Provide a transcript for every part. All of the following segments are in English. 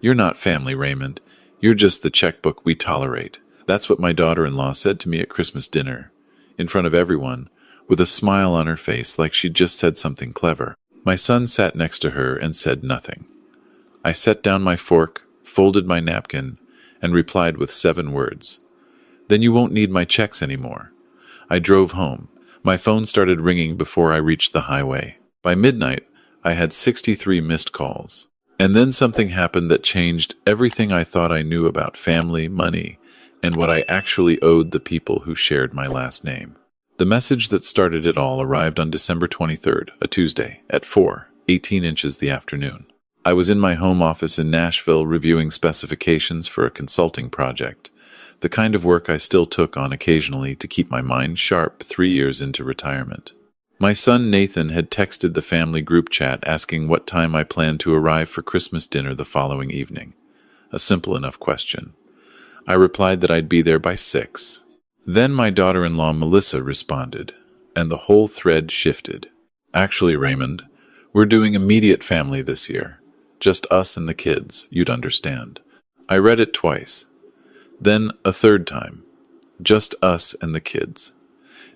"You're not family, Raymond. You're just the checkbook we tolerate." That's what my daughter-in-law said to me at Christmas dinner, in front of everyone, with a smile on her face like she'd just said something clever. My son sat next to her and said nothing. I set down my fork, folded my napkin, and replied with 7 words. "Then you won't need my checks anymore." I drove home. My phone started ringing before I reached the highway. By midnight, I had 63 missed calls. And then something happened that changed everything I thought I knew about family, money, and what I actually owed the people who shared my last name. The message that started it all arrived on December 23rd, a Tuesday, at 4:18 inches the afternoon. I was in my home office in Nashville reviewing specifications for a consulting project, the kind of work I still took on occasionally to keep my mind sharp 3 years into retirement. My son Nathan had texted the family group chat asking what time I planned to arrive for Christmas dinner the following evening. A simple enough question. I replied that I'd be there by 6. Then my daughter-in-law Melissa responded, and the whole thread shifted. "Actually, Raymond, we're doing immediate family this year. Just us and the kids, you'd understand." I read it twice. Then a third time. "Just us and the kids."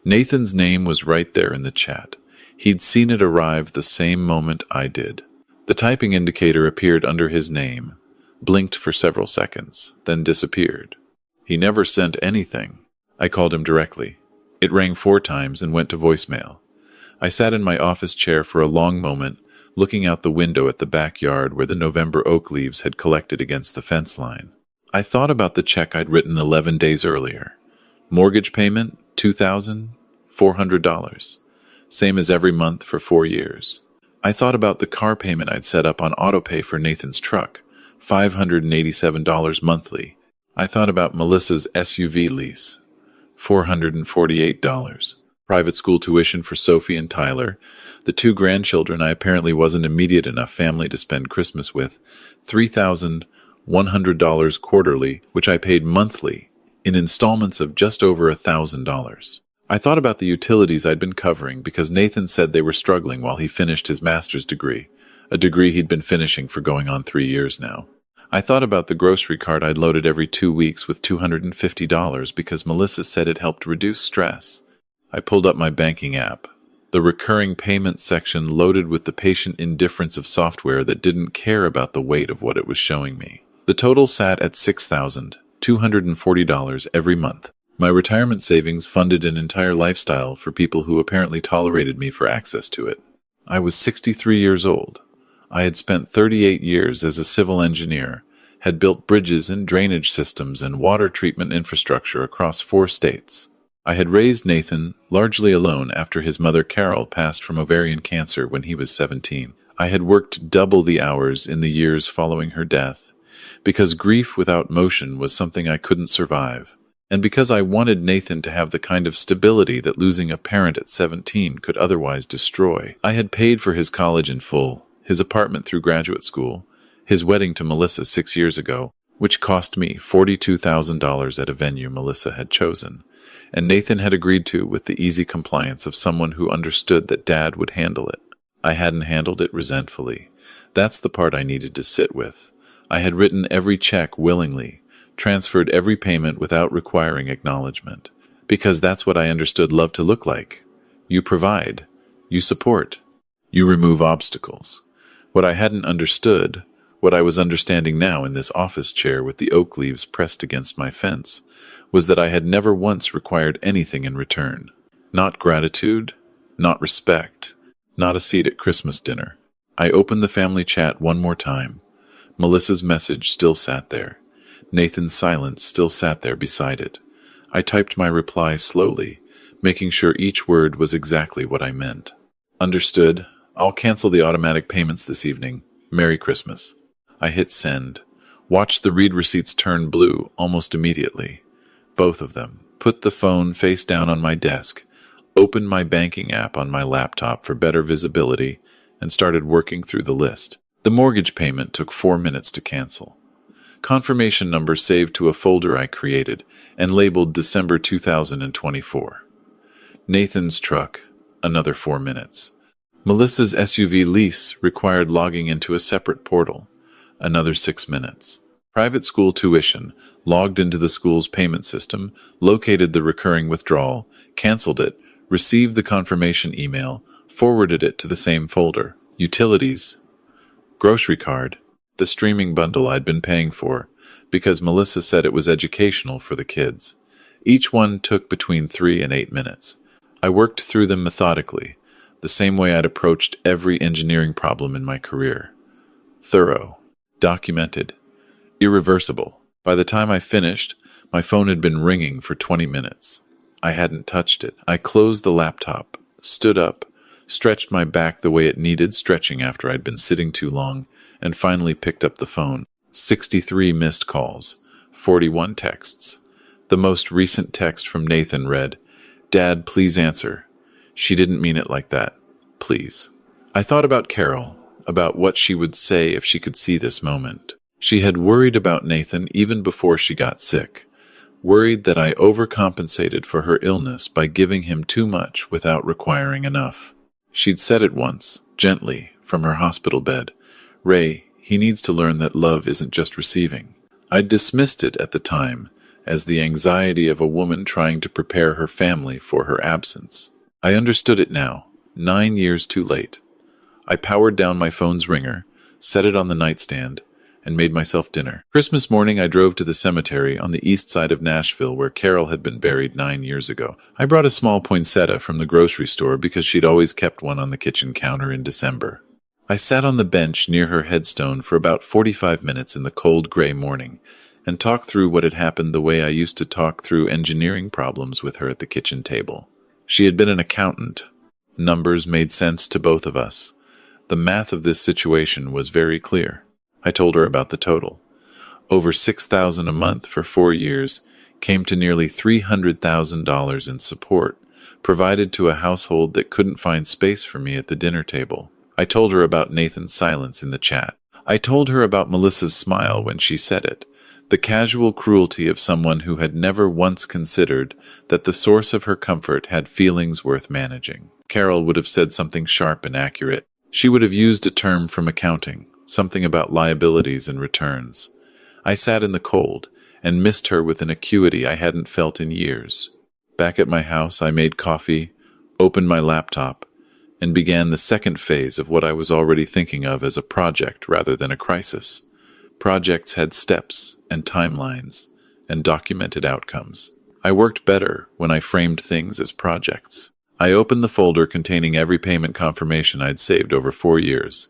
Nathan's name was right there in the chat. He'd seen it arrive the same moment I did. The typing indicator appeared under his name, blinked for several seconds, then disappeared. He never sent anything. I called him directly. It rang 4 times and went to voicemail. I sat in my office chair for a long moment, looking out the window at the backyard where the November oak leaves had collected against the fence line. I thought about the check I'd written 11 days earlier. Mortgage payment, $2,400. Same as every month for 4 years. I thought about the car payment I'd set up on autopay for Nathan's truck, $587 monthly. I thought about Melissa's SUV lease, $448. Private school tuition for Sophie and Tyler, the 2 grandchildren I apparently wasn't immediate enough family to spend Christmas with, $3,100 quarterly, which I paid monthly, in installments of just over $1,000. I thought about the utilities I'd been covering because Nathan said they were struggling while he finished his master's degree, a degree he'd been finishing for going on 3 years now. I thought about the grocery cart I'd loaded every 2 weeks with $250 because Melissa said it helped reduce stress. I pulled up my banking app, the recurring payments section loaded with the patient indifference of software that didn't care about the weight of what it was showing me. The total sat at $6,240 every month. My retirement savings funded an entire lifestyle for people who apparently tolerated me for access to it. I was 63 years old. I had spent 38 years as a civil engineer, had built bridges and drainage systems and water treatment infrastructure across 4 states. I had raised Nathan largely alone after his mother Carol passed from ovarian cancer when he was 17. I had worked double the hours in the years following her death, because grief without motion was something I couldn't survive, and because I wanted Nathan to have the kind of stability that losing a parent at 17 could otherwise destroy. I had paid for his college in full, his apartment through graduate school, his wedding to Melissa 6 years ago, which cost me $42,000 at a venue Melissa had chosen, and Nathan had agreed to with the easy compliance of someone who understood that Dad would handle it. I hadn't handled it resentfully. That's the part I needed to sit with. I had written every check willingly, transferred every payment without requiring acknowledgement, because that's what I understood love to look like. You provide, you support, you remove obstacles. What I hadn't understood, what I was understanding now in this office chair with the oak leaves pressed against my fence, was that I had never once required anything in return. Not gratitude, not respect, not a seat at Christmas dinner. I opened the family chat one more time. Melissa's message still sat there. Nathan's silence still sat there beside it. I typed my reply slowly, making sure each word was exactly what I meant. Understood. I'll cancel the automatic payments this evening. Merry Christmas. I hit send. Watched the read receipts turn blue almost immediately. Both of them. Put the phone face down on my desk, opened my banking app on my laptop for better visibility, and started working through the list. The mortgage payment took 4 minutes to cancel. Confirmation number saved to a folder I created and labeled December 2024. Nathan's truck, another 4 minutes. Melissa's SUV lease required logging into a separate portal. Another 6 minutes. Private school tuition, logged into the school's payment system, located the recurring withdrawal, canceled it, received the confirmation email, forwarded it to the same folder. Utilities, grocery card, the streaming bundle I'd been paying for, because Melissa said it was educational for the kids. Each one took between 3 and 8 minutes. I worked through them methodically, the same way I'd approached every engineering problem in my career. Thorough, documented, irreversible. By the time I finished, my phone had been ringing for 20 minutes. I hadn't touched it. I closed the laptop, stood up, stretched my back the way it needed stretching after I'd been sitting too long, and finally picked up the phone. 63 missed calls, 41 texts. The most recent text from Nathan read, "Dad, please answer." She didn't mean it like that. Please. I thought about Carol, about what she would say if she could see this moment. She had worried about Nathan even before she got sick, worried that I overcompensated for her illness by giving him too much without requiring enough. She'd said it once, gently, from her hospital bed. "Ray, he needs to learn that love isn't just receiving." I dismissed it at the time as the anxiety of a woman trying to prepare her family for her absence. I understood it now, 9 years too late. I powered down my phone's ringer, set it on the nightstand, and made myself dinner. Christmas morning, I drove to the cemetery on the east side of Nashville where Carol had been buried 9 years ago. I brought a small poinsettia from the grocery store because she'd always kept one on the kitchen counter in December. I sat on the bench near her headstone for about 45 minutes in the cold gray morning and talked through what had happened the way I used to talk through engineering problems with her at the kitchen table. She had been an accountant. Numbers made sense to both of us. The math of this situation was very clear. I told her about the total. Over $6,000 a month for 4 years came to nearly $300,000 in support, provided to a household that couldn't find space for me at the dinner table. I told her about Nathan's silence in the chat. I told her about Melissa's smile when she said it, the casual cruelty of someone who had never once considered that the source of her comfort had feelings worth managing. Carol would have said something sharp and accurate. She would have used a term from accounting, something about liabilities and returns. I sat in the cold and missed her with an acuity I hadn't felt in years. Back at my house, I made coffee, opened my laptop, and began the second phase of what I was already thinking of as a project rather than a crisis. Projects had steps and timelines and documented outcomes. I worked better when I framed things as projects. I opened the folder containing every payment confirmation I'd saved over 4 years.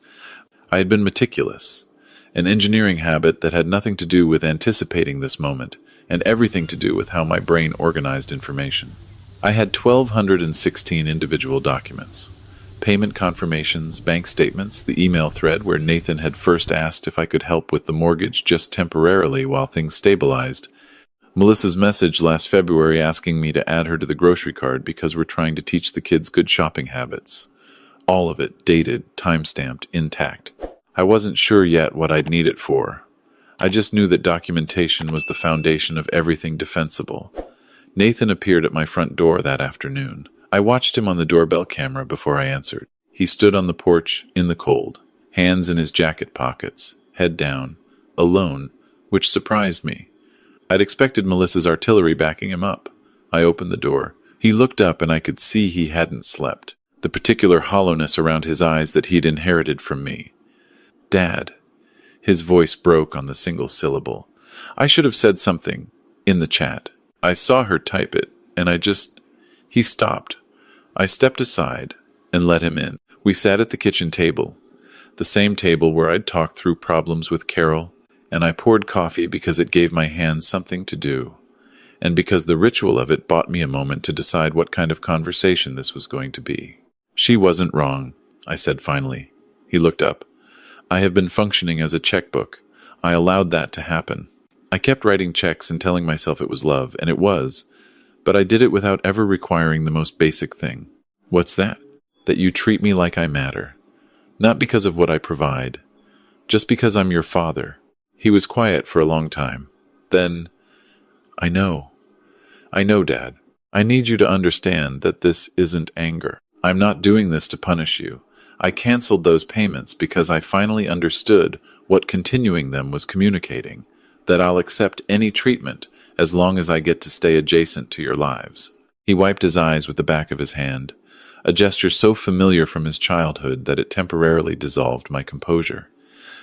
I had been meticulous, an engineering habit that had nothing to do with anticipating this moment and everything to do with how my brain organized information. I had 1,216 individual documents. Payment confirmations, bank statements, the email thread where Nathan had first asked if I could help with the mortgage just temporarily while things stabilized, Melissa's message last February asking me to add her to the grocery card because we're trying to teach the kids good shopping habits. All of it dated, time-stamped, intact. I wasn't sure yet what I'd need it for. I just knew that documentation was the foundation of everything defensible. Nathan appeared at my front door that afternoon. I watched him on the doorbell camera before I answered. He stood on the porch in the cold, hands in his jacket pockets, head down, alone, which surprised me. I'd expected Melissa's artillery backing him up. I opened the door. He looked up and I could see he hadn't slept, the particular hollowness around his eyes that he'd inherited from me. "Dad." His voice broke on the single syllable. I should have said something in the chat. I saw her type it, and He stopped. I stepped aside and let him in. We sat at the kitchen table, the same table where I'd talked through problems with Carol, and I poured coffee because it gave my hands something to do, and because the ritual of it bought me a moment to decide what kind of conversation this was going to be. "She wasn't wrong," I said finally. He looked up. "I have been functioning as a checkbook. I allowed that to happen. I kept writing checks and telling myself it was love, and it was, but I did it without ever requiring the most basic thing." "What's that?" "That you treat me like I matter. Not because of what I provide, just because I'm your father." He was quiet for a long time. Then, I know, Dad. I need you to understand that this isn't anger. I'm not doing this to punish you. I canceled those payments because I finally understood what continuing them was communicating, that I'll accept any treatment as long as I get to stay adjacent to your lives. He wiped his eyes with the back of his hand, a gesture so familiar from his childhood that it temporarily dissolved my composure.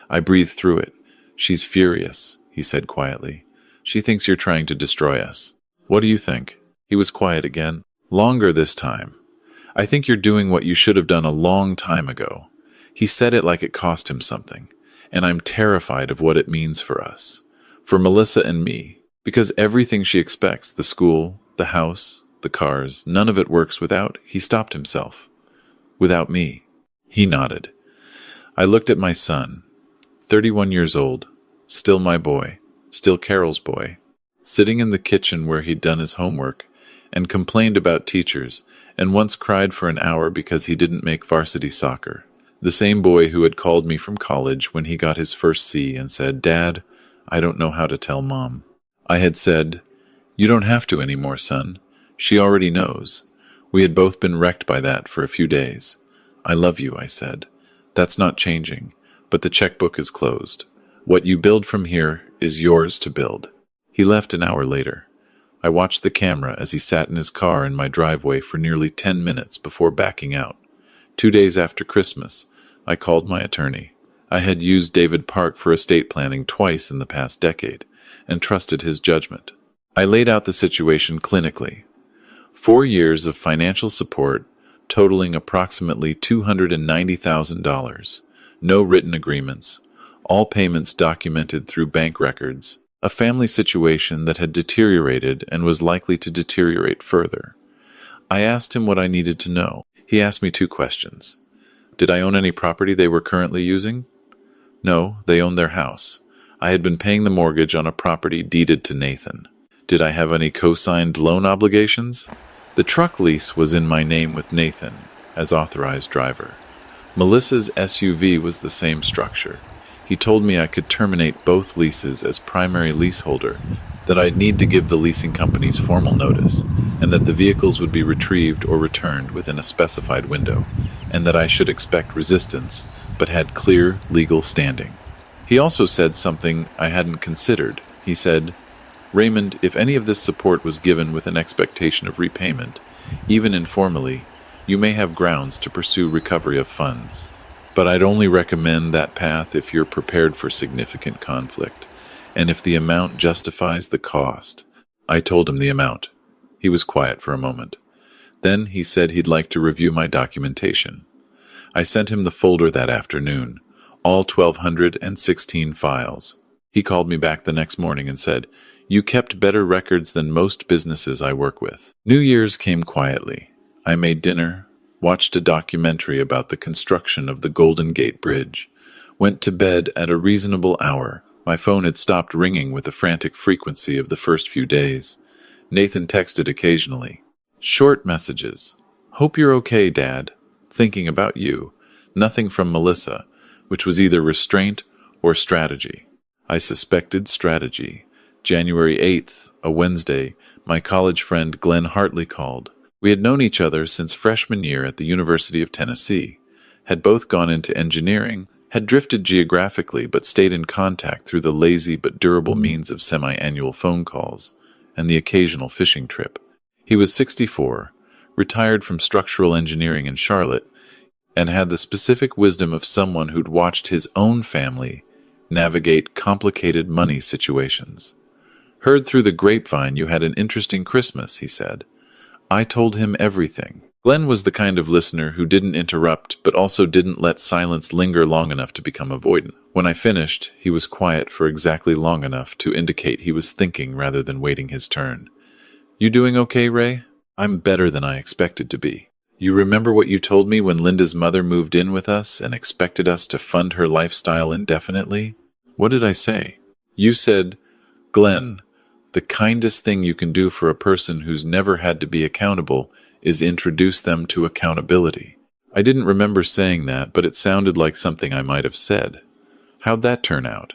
I breathed through it. She's furious, he said quietly. She thinks you're trying to destroy us. What do you think? He was quiet again. Longer this time. I think you're doing what you should have done a long time ago. He said it like it cost him something, and I'm terrified of what it means for us. For Melissa and me, because everything she expects, the school, the house, the cars, none of it works without, he stopped himself. Without me. He nodded. I looked at my son, 31 years old, still my boy, still Carol's boy, sitting in the kitchen where he'd done his homework, and complained about teachers, and once cried for an hour because he didn't make varsity soccer. The same boy who had called me from college when he got his first C and said, "Dad, I don't know how to tell Mom." I had said, "You don't have to anymore, son. She already knows." We had both been wrecked by that for a few days. "I love you," I said. "That's not changing, but the checkbook is closed. What you build from here is yours to build." He left an hour later. I watched the camera as he sat in his car in my driveway for nearly 10 minutes before backing out. 2 days after Christmas, I called my attorney. I had used David Park for estate planning twice in the past decade, and trusted his judgment. I laid out the situation clinically. 4 years of financial support, totaling approximately $290,000. No written agreements. All payments documented through bank records. A family situation that had deteriorated and was likely to deteriorate further. I asked him what I needed to know. He asked me 2 questions. Did I own any property they were currently using? No, they owned their house. I had been paying the mortgage on a property deeded to Nathan. Did I have any co-signed loan obligations? The truck lease was in my name with Nathan, as authorized driver. Melissa's SUV was the same structure. He told me I could terminate both leases as primary leaseholder, that I'd need to give the leasing companies formal notice, and that the vehicles would be retrieved or returned within a specified window, and that I should expect resistance, but had clear legal standing. He also said something I hadn't considered. He said, "Raymond, if any of this support was given with an expectation of repayment, even informally, you may have grounds to pursue recovery of funds. But I'd only recommend that path if you're prepared for significant conflict, and if the amount justifies the cost." I told him the amount. He was quiet for a moment. Then he said he'd like to review my documentation. I sent him the folder that afternoon, all 1,216 files. He called me back the next morning and said, "You kept better records than most businesses I work with." New Year's came quietly. I made dinner, watched a documentary about the construction of the Golden Gate Bridge, went to bed at a reasonable hour. My phone had stopped ringing with the frantic frequency of the first few days. Nathan texted occasionally. Short messages. "Hope you're okay, Dad. Thinking about you." Nothing from Melissa, which was either restraint or strategy. I suspected strategy. January 8th, a Wednesday, my college friend Glenn Hartley called. We had known each other since freshman year at the University of Tennessee, had both gone into engineering, had drifted geographically but stayed in contact through the lazy but durable means of semi-annual phone calls and the occasional fishing trip. He was 64, retired from structural engineering in Charlotte, and had the specific wisdom of someone who'd watched his own family navigate complicated money situations. "Heard through the grapevine you had an interesting Christmas," he said. I told him everything. Glenn was the kind of listener who didn't interrupt, but also didn't let silence linger long enough to become avoidant. When I finished, he was quiet for exactly long enough to indicate he was thinking rather than waiting his turn. "You doing okay, Ray?" "I'm better than I expected to be." "You remember what you told me when Linda's mother moved in with us and expected us to fund her lifestyle indefinitely?" "What did I say?" "You said, 'Glenn, the kindest thing you can do for a person who's never had to be accountable is introduce them to accountability.'" I didn't remember saying that, but it sounded like something I might have said. How'd that turn out?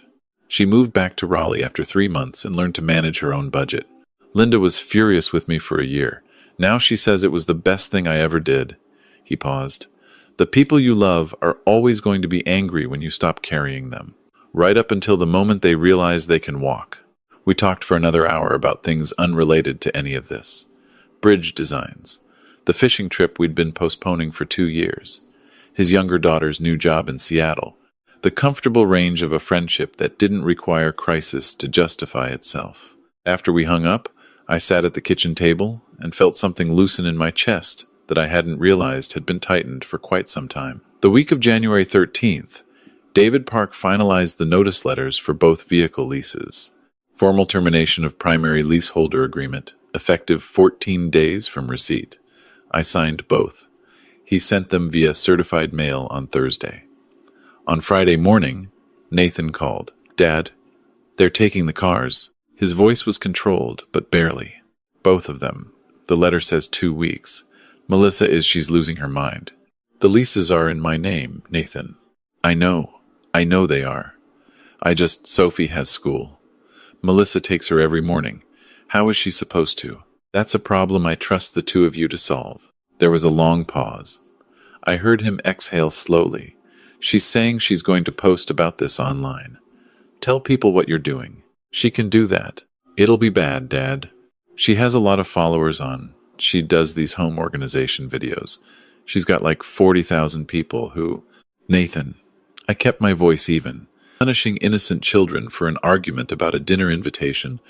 She moved back to Raleigh after 3 months and learned to manage her own budget. Linda was furious with me for a year. Now she says it was the best thing I ever did. He paused. The people you love are always going to be angry when you stop carrying them, right up until the moment they realize they can walk. We talked for another hour about things unrelated to any of this. Bridge designs, the fishing trip we'd been postponing for 2 years, his younger daughter's new job in Seattle, the comfortable range of a friendship that didn't require crisis to justify itself. After we hung up, I sat at the kitchen table and felt something loosen in my chest that I hadn't realized had been tightened for quite some time. The week of January 13th, David Park finalized the notice letters for both vehicle leases. Formal termination of primary leaseholder agreement, effective 14 days from receipt. I signed both. He sent them via certified mail on Thursday. On Friday morning, Nathan called. "Dad, they're taking the cars." His voice was controlled, but barely. Both of them. The letter says 2 weeks. Melissa she's losing her mind. The leases are in my name, Nathan. I know they are. Sophie has school. Melissa takes her every morning. How is she supposed to? That's a problem I trust the two of you to solve. There was a long pause. I heard him exhale slowly. She's saying she's going to post about this online. Tell people what you're doing. She can do that. It'll be bad, Dad. She has a lot of followers she does these home organization videos. She's got like 40,000 people who... Nathan. I kept my voice even, punishing innocent children for an argument about a dinner invitation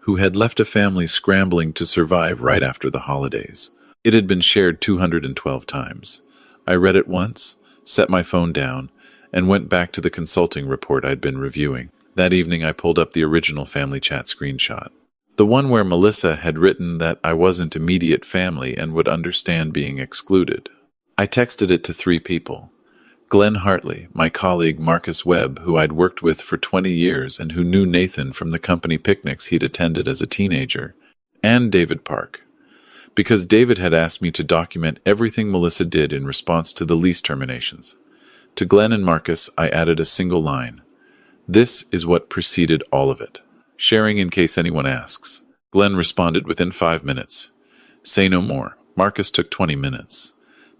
who had left a family scrambling to survive right after the holidays. It had been shared 212 times. I read it once, set my phone down, and went back to the consulting report I'd been reviewing. That evening I pulled up the original family chat screenshot. The one where Melissa had written that I wasn't immediate family and would understand being excluded. I texted it to 3 people. Glenn Hartley, my colleague Marcus Webb, who I'd worked with for 20 years and who knew Nathan from the company picnics he'd attended as a teenager, and David Park, because David had asked me to document everything Melissa did in response to the lease terminations. To Glenn and Marcus, I added a single line. This is what preceded all of it. Sharing in case anyone asks. Glenn responded within 5 minutes. Say no more. Marcus took 20 minutes.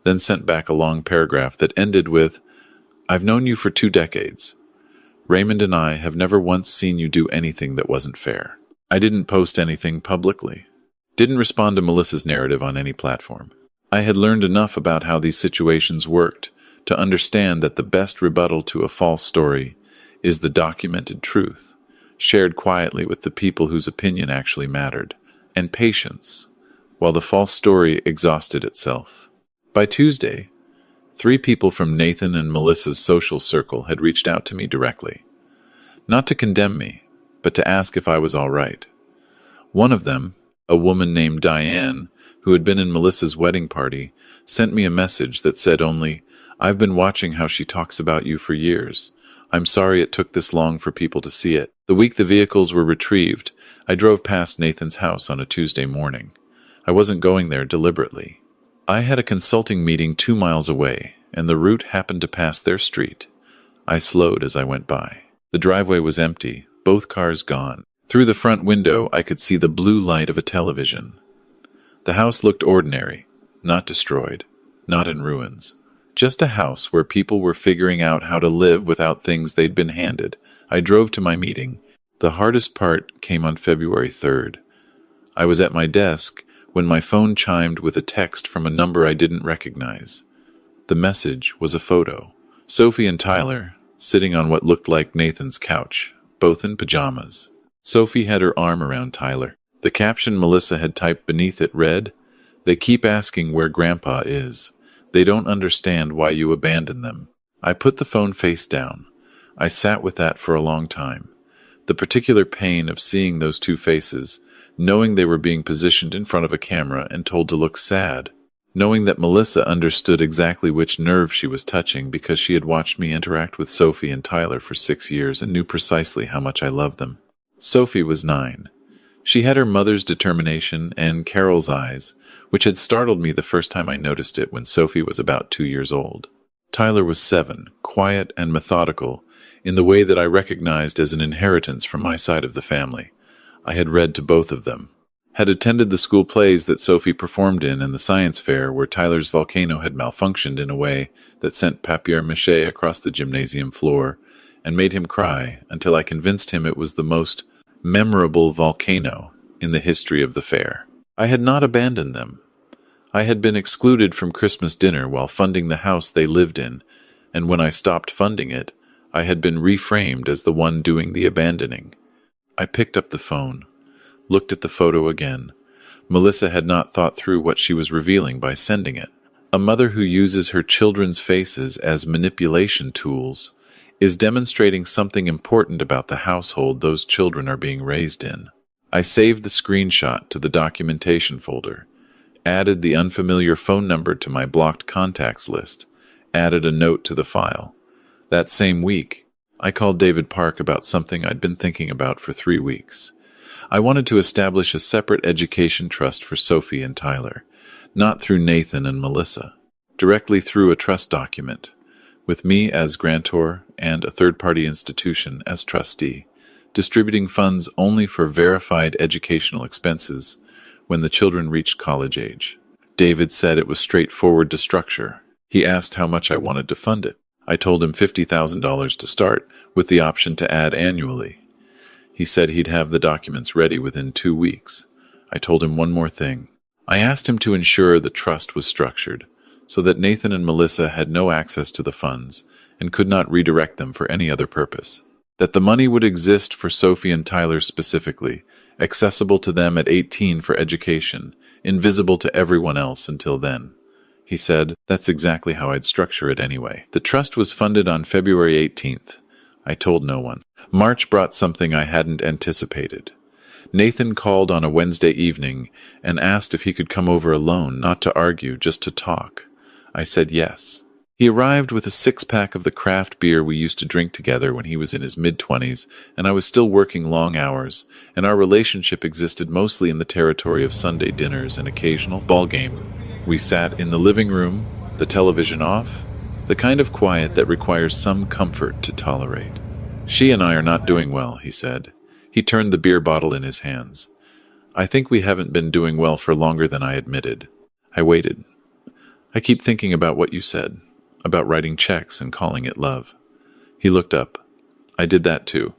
Then sent back a long paragraph that ended with, I've known you for 2 decades. Raymond and I have never once seen you do anything that wasn't fair. I didn't post anything publicly. Didn't respond to Melissa's narrative on any platform. I had learned enough about how these situations worked to understand that the best rebuttal to a false story is the documented truth, shared quietly with the people whose opinion actually mattered, and patience, while the false story exhausted itself. By Tuesday, 3 people from Nathan and Melissa's social circle had reached out to me directly. Not to condemn me, but to ask if I was all right. One of them, a woman named Diane, who had been in Melissa's wedding party, sent me a message that said only, I've been watching how she talks about you for years. I'm sorry it took this long for people to see it. The week the vehicles were retrieved, I drove past Nathan's house on a Tuesday morning. I wasn't going there deliberately. I had a consulting meeting 2 miles away, and the route happened to pass their street. I slowed as I went by. The driveway was empty, both cars gone. Through the front window, I could see the blue light of a television. The house looked ordinary, not destroyed, not in ruins. Just a house where people were figuring out how to live without things they'd been handed. I drove to my meeting. The hardest part came on February 3rd. I was at my desk when my phone chimed with a text from a number I didn't recognize. The message was a photo. Sophie and Tyler, sitting on what looked like Nathan's couch, both in pajamas. Sophie had her arm around Tyler. The caption Melissa had typed beneath it read, "They keep asking where Grandpa is. They don't understand why you abandoned them." I put the phone face down. I sat with that for a long time. The particular pain of seeing those 2 faces, knowing they were being positioned in front of a camera and told to look sad, knowing that Melissa understood exactly which nerve she was touching because she had watched me interact with Sophie and Tyler for 6 years and knew precisely how much I loved them. Sophie was 9. She had her mother's determination and Carol's eyes, which had startled me the first time I noticed it when Sophie was about 2 years old. Tyler was 7, quiet and methodical, in the way that I recognized as an inheritance from my side of the family. I had read to both of them. had attended the school plays that Sophie performed in and the science fair where Tyler's volcano had malfunctioned in a way that sent papier-mâché across the gymnasium floor and made him cry until I convinced him it was the most memorable volcano in the history of the fair. I had not abandoned them. I had been excluded from Christmas dinner while funding the house they lived in, and when I stopped funding it, I had been reframed as the one doing the abandoning. I picked up the phone, looked at the photo again. Melissa had not thought through what she was revealing by sending it. A mother who uses her children's faces as manipulation tools is demonstrating something important about the household those children are being raised in. I saved the screenshot to the documentation folder, added the unfamiliar phone number to my blocked contacts list, added a note to the file. That same week, I called David Park about something I'd been thinking about for 3 weeks. I wanted to establish a separate education trust for Sophie and Tyler, not through Nathan and Melissa, directly through a trust document, with me as grantor and a third-party institution as trustee, distributing funds only for verified educational expenses when the children reached college age. David said it was straightforward to structure. He asked how much I wanted to fund it. I told him $50,000 to start, with the option to add annually. He said he'd have the documents ready within 2 weeks. I told him one more thing. I asked him to ensure the trust was structured, so that Nathan and Melissa had no access to the funds and could not redirect them for any other purpose. That the money would exist for Sophie and Tyler specifically, accessible to them at 18 for education, invisible to everyone else until then. He said, that's exactly how I'd structure it anyway. The trust was funded on February 18th. I told no one. March brought something I hadn't anticipated. Nathan called on a Wednesday evening and asked if he could come over alone, not to argue, just to talk. I said yes. He arrived with a 6-pack of the craft beer we used to drink together when he was in his mid-20s, and I was still working long hours, and our relationship existed mostly in the territory of Sunday dinners and occasional ball game. We sat in the living room, the television off, the kind of quiet that requires some comfort to tolerate. She and I are not doing well, he said. He turned the beer bottle in his hands. I think we haven't been doing well for longer than I admitted. I waited. I keep thinking about what you said, about writing checks and calling it love. He looked up. I did that too.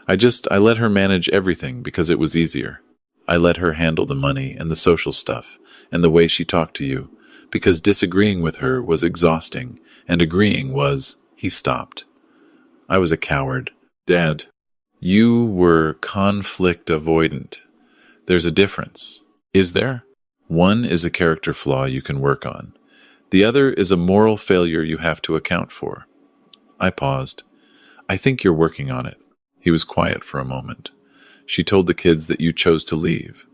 I let her manage everything because it was easier. I let her handle the money and the social stuff and the way she talked to you, because disagreeing with her was exhausting, and agreeing was... He stopped. I was a coward. Dad, you were conflict avoidant. There's a difference. Is there? One is a character flaw you can work on. The other is a moral failure you have to account for. I paused. I think you're working on it. He was quiet for a moment. She told the kids that you chose to leave.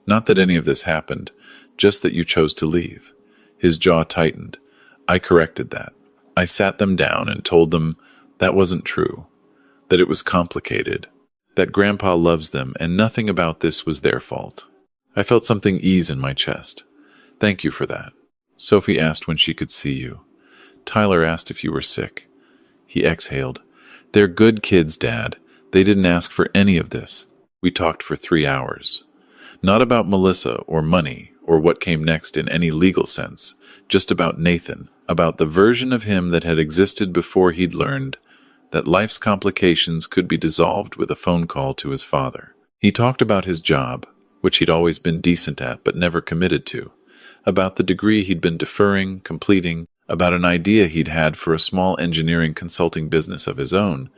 Not that any of this happened, just that you chose to leave. His jaw tightened. I corrected that. I sat them down and told them that wasn't true, that it was complicated, that Grandpa loves them and nothing about this was their fault. I felt something ease in my chest. Thank you for that. Sophie asked when she could see you. Tyler asked if you were sick. He exhaled. They're good kids, Dad. They didn't ask for any of this. We talked for 3 hours. Not about Melissa or money or what came next in any legal sense, just about Nathan, about the version of him that had existed before he'd learned that life's complications could be dissolved with a phone call to his father. He talked about his job, which he'd always been decent at but never committed to, about the degree he'd been deferring, completing, about an idea he'd had for a small engineering consulting business of his own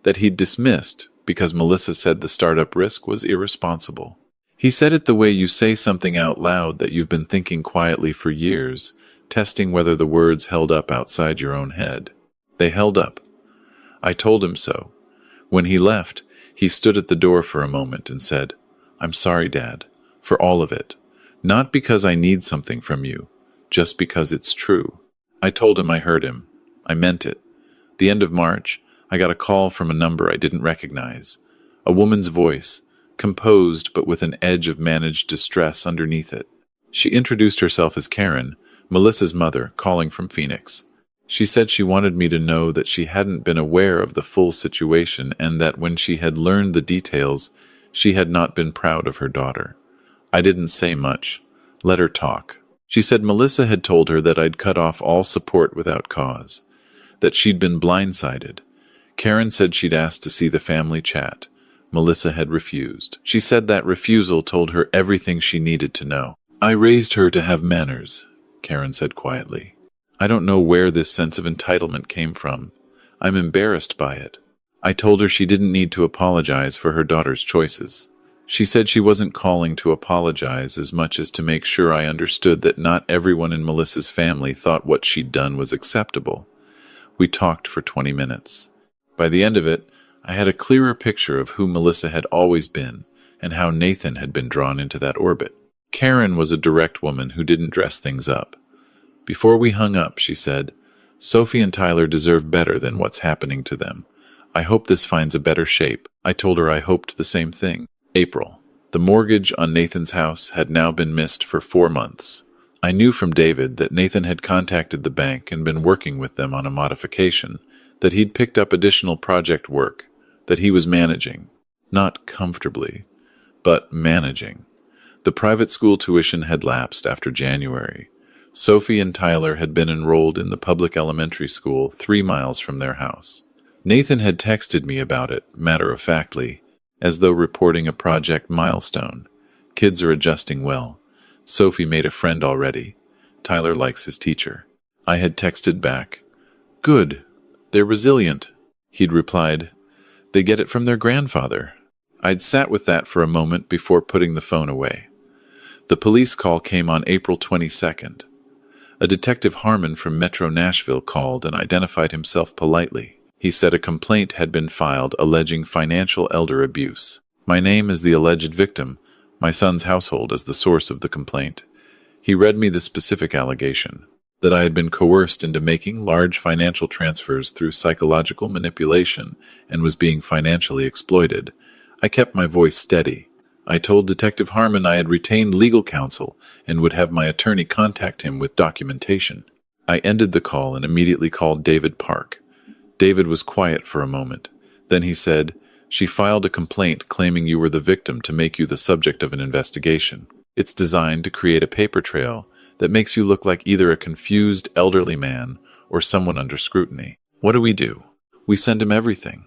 that he'd dismissed because Melissa said the startup risk was irresponsible. He said it the way you say something out loud that you've been thinking quietly for years, testing whether the words held up outside your own head. They held up. I told him so. When he left, he stood at the door for a moment and said, I'm sorry, Dad, for all of it. Not because I need something from you, just because it's true. I told him I heard him. I meant it. The end of March, I got a call from a number I didn't recognize. A woman's voice, composed but with an edge of managed distress underneath it. She introduced herself as Karen, Melissa's mother, calling from Phoenix. She said she wanted me to know that she hadn't been aware of the full situation and that when she had learned the details, she had not been proud of her daughter. I didn't say much. Let her talk. She said Melissa had told her that I'd cut off all support without cause, that she'd been blindsided. Karen said she'd asked to see the family chat. Melissa had refused. She said that refusal told her everything she needed to know. I raised her to have manners, Karen said quietly. I don't know where this sense of entitlement came from. I'm embarrassed by it. I told her she didn't need to apologize for her daughter's choices. She said she wasn't calling to apologize as much as to make sure I understood that not everyone in Melissa's family thought what she'd done was acceptable. We talked for 20 minutes. By the end of it, I had a clearer picture of who Melissa had always been and how Nathan had been drawn into that orbit. Karen was a direct woman who didn't dress things up. Before we hung up, she said, Sophie and Tyler deserve better than what's happening to them. I hope this finds a better shape. I told her I hoped the same thing. April. The mortgage on Nathan's house had now been missed for 4 months. I knew from David that Nathan had contacted the bank and been working with them on a modification, that he'd picked up additional project work, that he was managing. Not comfortably, but managing. The private school tuition had lapsed after January. Sophie and Tyler had been enrolled in the public elementary school 3 miles from their house. Nathan had texted me about it, matter-of-factly, as though reporting a project milestone. Kids are adjusting well. Sophie made a friend already. Tyler likes his teacher. I had texted back, Good. They're resilient. He'd replied, They get it from their grandfather. I'd sat with that for a moment before putting the phone away. The police call came on April 22nd. A Detective Harmon from Metro Nashville called and identified himself politely. He said a complaint had been filed alleging financial elder abuse. My name as the alleged victim, my son's household as the source of the complaint. He read me the specific allegation, that I had been coerced into making large financial transfers through psychological manipulation and was being financially exploited. I kept my voice steady. I told Detective Harmon I had retained legal counsel and would have my attorney contact him with documentation. I ended the call and immediately called David Park. David was quiet for a moment. Then he said, She filed a complaint claiming you were the victim to make you the subject of an investigation. It's designed to create a paper trail that makes you look like either a confused elderly man or someone under scrutiny. What do? We send him everything.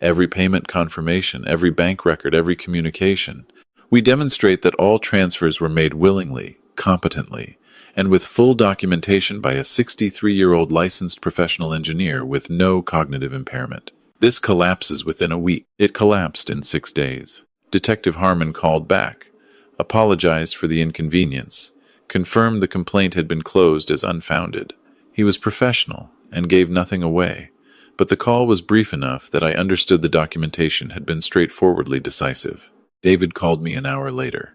Every payment confirmation, every bank record, every communication. We demonstrate that all transfers were made willingly, competently, and with full documentation by a 63-year-old licensed professional engineer with no cognitive impairment. This collapses within a week. It collapsed in 6 days. Detective Harmon called back, apologized for the inconvenience, confirmed the complaint had been closed as unfounded. He was professional and gave nothing away, but the call was brief enough that I understood the documentation had been straightforwardly decisive. David called me an hour later.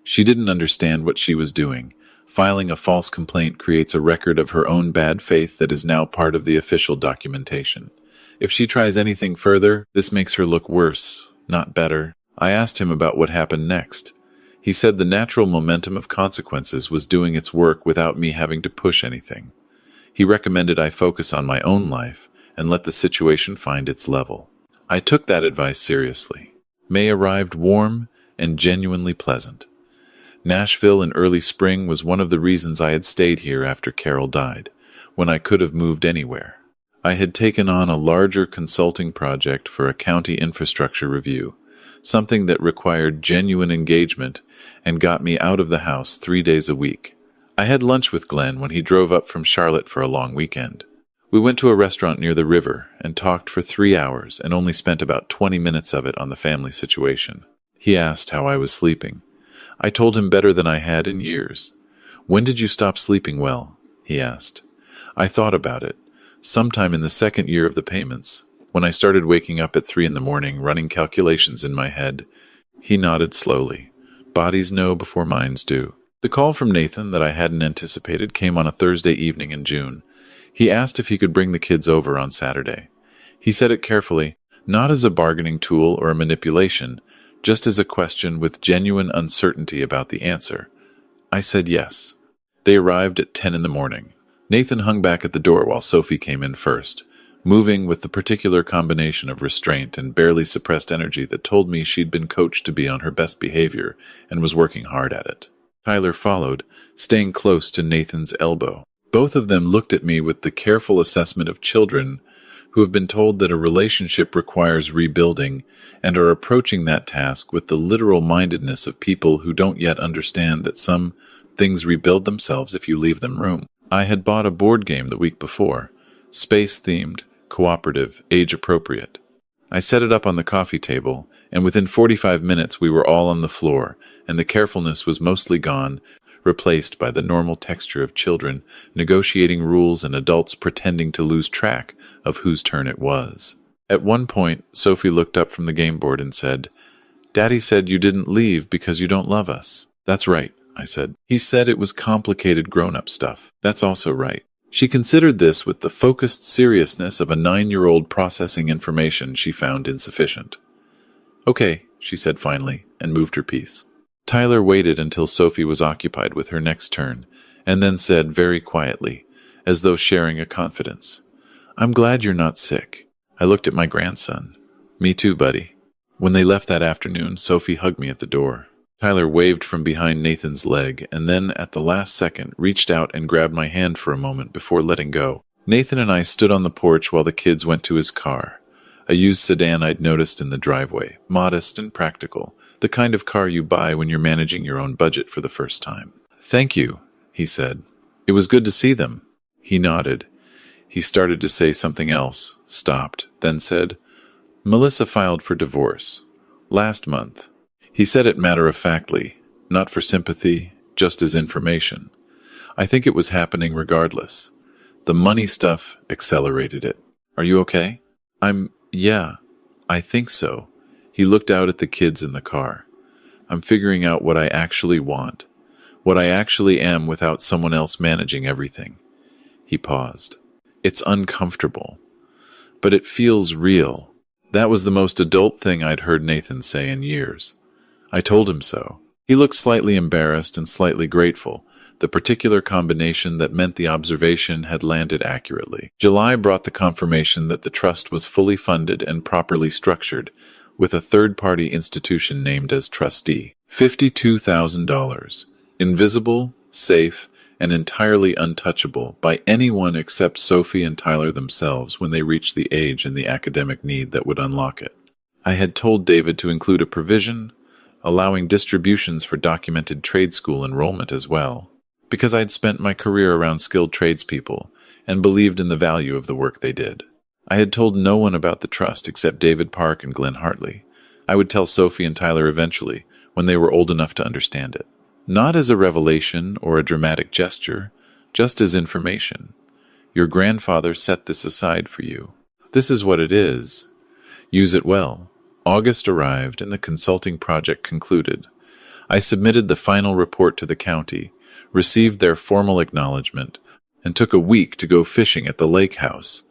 She didn't understand what she was doing. Filing a false complaint creates a record of her own bad faith that is now part of the official documentation. If she tries anything further, this makes her look worse, not better. I asked him about what happened next. He said the natural momentum of consequences was doing its work without me having to push anything. He recommended I focus on my own life and let the situation find its level. I took that advice seriously. May arrived warm and genuinely pleasant. Nashville in early spring was one of the reasons I had stayed here after Carol died, when I could have moved anywhere. I had taken on a larger consulting project for a county infrastructure review, something that required genuine engagement and got me out of the house 3 days a week. I had lunch with Glenn when he drove up from Charlotte for a long weekend. We went to a restaurant near the river and talked for 3 hours and only spent about 20 minutes of it on the family situation. He asked how I was sleeping. I told him better than I had in years. When did you stop sleeping well? He asked. I thought about it. Sometime in the 2nd year of the payments, when I started waking up at 3 a.m, running calculations in my head. He nodded slowly. Bodies know before minds do. The call from Nathan that I hadn't anticipated came on a Thursday evening in June. He asked if he could bring the kids over on Saturday. He said it carefully, not as a bargaining tool or a manipulation, just as a question with genuine uncertainty about the answer. I said yes. They arrived at 10 a.m. Nathan hung back at the door while Sophie came in first. moving with the particular combination of restraint and barely suppressed energy that told me she'd been coached to be on her best behavior and was working hard at it. Tyler followed, staying close to Nathan's elbow. Both of them looked at me with the careful assessment of children who have been told that a relationship requires rebuilding and are approaching that task with the literal mindedness of people who don't yet understand that some things rebuild themselves if you leave them room. I had bought a board game the week before, space-themed, cooperative, age-appropriate. I set it up on the coffee table, and within 45 minutes we were all on the floor, and the carefulness was mostly gone, replaced by the normal texture of children negotiating rules and adults pretending to lose track of whose turn it was. At one point, Sophie looked up from the game board and said, "Daddy said you didn't leave because you don't love us." "That's right," I said. "He said it was complicated grown-up stuff." "That's also right." She considered this with the focused seriousness of a 9-year-old processing information she found insufficient. "Okay," she said finally, and moved her piece. Tyler waited until Sophie was occupied with her next turn, and then said very quietly, as though sharing a confidence, "I'm glad you're not sick." I looked at my grandson. "Me too, buddy." When they left that afternoon, Sophie hugged me at the door. Tyler waved from behind Nathan's leg, and then, at the last second, reached out and grabbed my hand for a moment before letting go. Nathan and I stood on the porch while the kids went to his car, a used sedan I'd noticed in the driveway, modest and practical, the kind of car you buy when you're managing your own budget for the first time. "Thank you," he said. "It was good to see them." He nodded. He started to say something else, stopped, then said, "Melissa filed for divorce. Last month." He said it matter-of-factly, not for sympathy, just as information. I think it was happening regardless. The money stuff accelerated it. "Are you okay?" Yeah, I think so." He looked out at the kids in the car. "I'm figuring out what I actually want, what I actually am without someone else managing everything." He paused. "It's uncomfortable, but it feels real." That was the most adult thing I'd heard Nathan say in years. I told him so. He looked slightly embarrassed and slightly grateful, the particular combination that meant the observation had landed accurately. July brought the confirmation that the trust was fully funded and properly structured, with a third-party institution named as trustee. $52,000. Invisible, safe, and entirely untouchable by anyone except Sophie and Tyler themselves when they reached the age and the academic need that would unlock it. I had told David to include a provision allowing distributions for documented trade school enrollment as well, because I'd spent my career around skilled tradespeople and believed in the value of the work they did. I had told no one about the trust except David Park and Glenn Hartley. I would tell Sophie and Tyler eventually, when they were old enough to understand it. Not as a revelation or a dramatic gesture, just as information. Your grandfather set this aside for you. This is what it is. Use it well. August arrived and the consulting project concluded. I submitted the final report to the county, received their formal acknowledgement, and took a week to go fishing at the lake house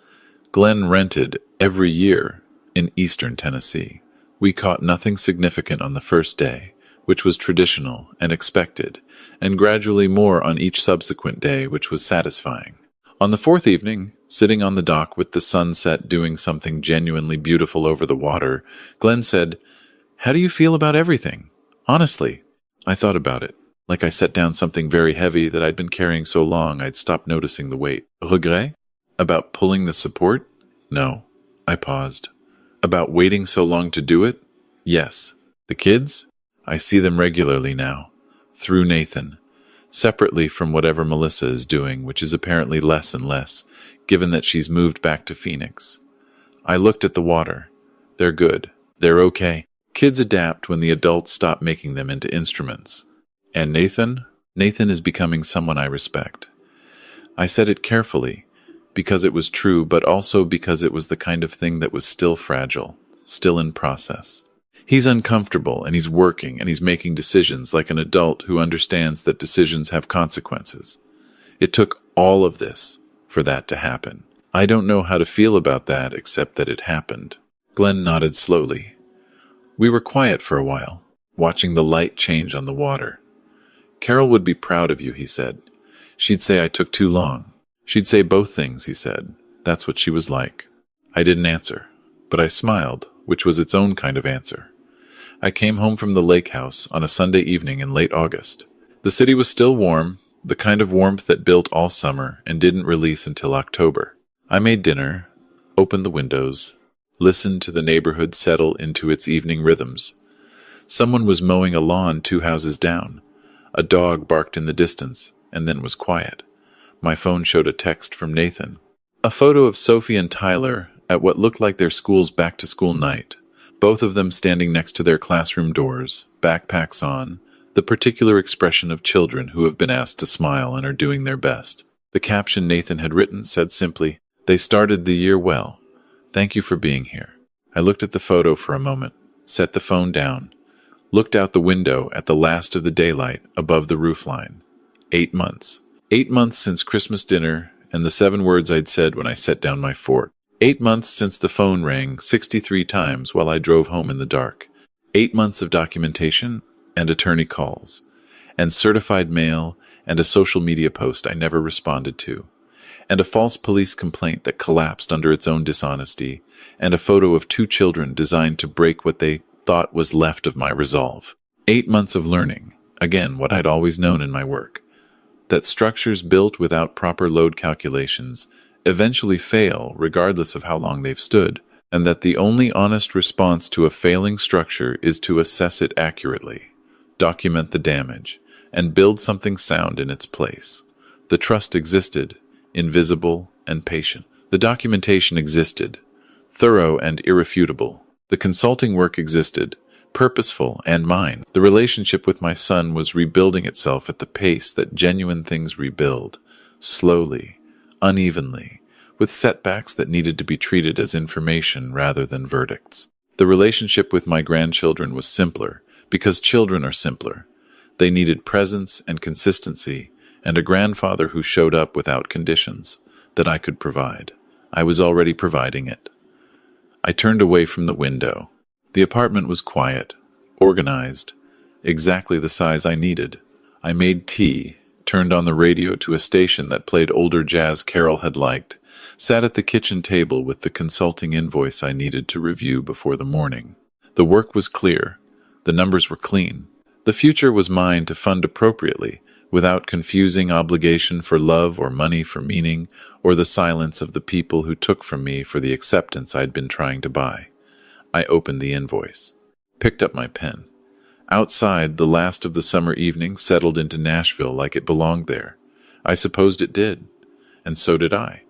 Glenn rented every year in eastern Tennessee. We caught nothing significant on the first day, which was traditional and expected, and gradually more on each subsequent day, which was satisfying. On the fourth evening, sitting on the dock with the sunset doing something genuinely beautiful over the water, Glenn said, "How do you feel about everything? Honestly." I thought about it, like I set down something very heavy that I'd been carrying so long I'd stopped noticing the weight. Regret? About pulling the support? No. I paused. About waiting so long to do it? Yes. The kids? I see them regularly now, through Nathan. Separately from whatever Melissa is doing, which is apparently less and less, given that she's moved back to Phoenix. I looked at the water. They're good. They're okay. Kids adapt when the adults stop making them into instruments. And Nathan? Nathan is becoming someone I respect. I said it carefully, because it was true, but also because it was the kind of thing that was still fragile, still in process. He's uncomfortable, and he's working, and he's making decisions like an adult who understands that decisions have consequences. It took all of this for that to happen. I don't know how to feel about that except that it happened. Glenn nodded slowly. We were quiet for a while, watching the light change on the water. Carol would be proud of you, he said. She'd say I took too long. She'd say both things, he said. That's what she was like. I didn't answer, but I smiled, which was its own kind of answer. I came home from the lake house on a Sunday evening in late August. The city was still warm, the kind of warmth that built all summer and didn't release until October. I made dinner, opened the windows, listened to the neighborhood settle into its evening rhythms. Someone was mowing a lawn 2 houses down. A dog barked in the distance, and then was quiet. My phone showed a text from Nathan. A photo of Sophie and Tyler at what looked like their school's back-to-school night, both of them standing next to their classroom doors, backpacks on, the particular expression of children who have been asked to smile and are doing their best. The caption Nathan had written said simply, "They started the year well. Thank you for being here." I looked at the photo for a moment, set the phone down, looked out the window at the last of the daylight above the roofline. 8 months. 8 months since Christmas dinner and the 7 words I'd said when I set down my fork. 8 months since the phone rang 63 times while I drove home in the dark. 8 months of documentation and attorney calls, and certified mail and a social media post I never responded to, and a false police complaint that collapsed under its own dishonesty, and a photo of 2 children designed to break what they thought was left of my resolve. 8 months of learning, again what I'd always known in my work, that structures built without proper load calculations eventually fail regardless of how long they've stood, and that the only honest response to a failing structure is to assess it accurately, document the damage, and build something sound in its place. The trust existed, invisible and patient. The documentation existed, thorough and irrefutable. The consulting work existed, purposeful and mine. The relationship with my son was rebuilding itself at the pace that genuine things rebuild, slowly, unevenly, with setbacks that needed to be treated as information rather than verdicts. The relationship with my grandchildren was simpler, because children are simpler. They needed presence and consistency, and a grandfather who showed up without conditions that I could provide. I was already providing it. I turned away from the window. The apartment was quiet, organized, exactly the size I needed. I made tea, turned on the radio to a station that played older jazz Carol had liked, sat at the kitchen table with the consulting invoice I needed to review before the morning. The work was clear. The numbers were clean. The future was mine to fund appropriately, without confusing obligation for love or money for meaning, or the silence of the people who took from me for the acceptance I'd been trying to buy. I opened the invoice, picked up my pen. Outside, the last of the summer evening settled into Nashville like it belonged there. I supposed it did, and so did I.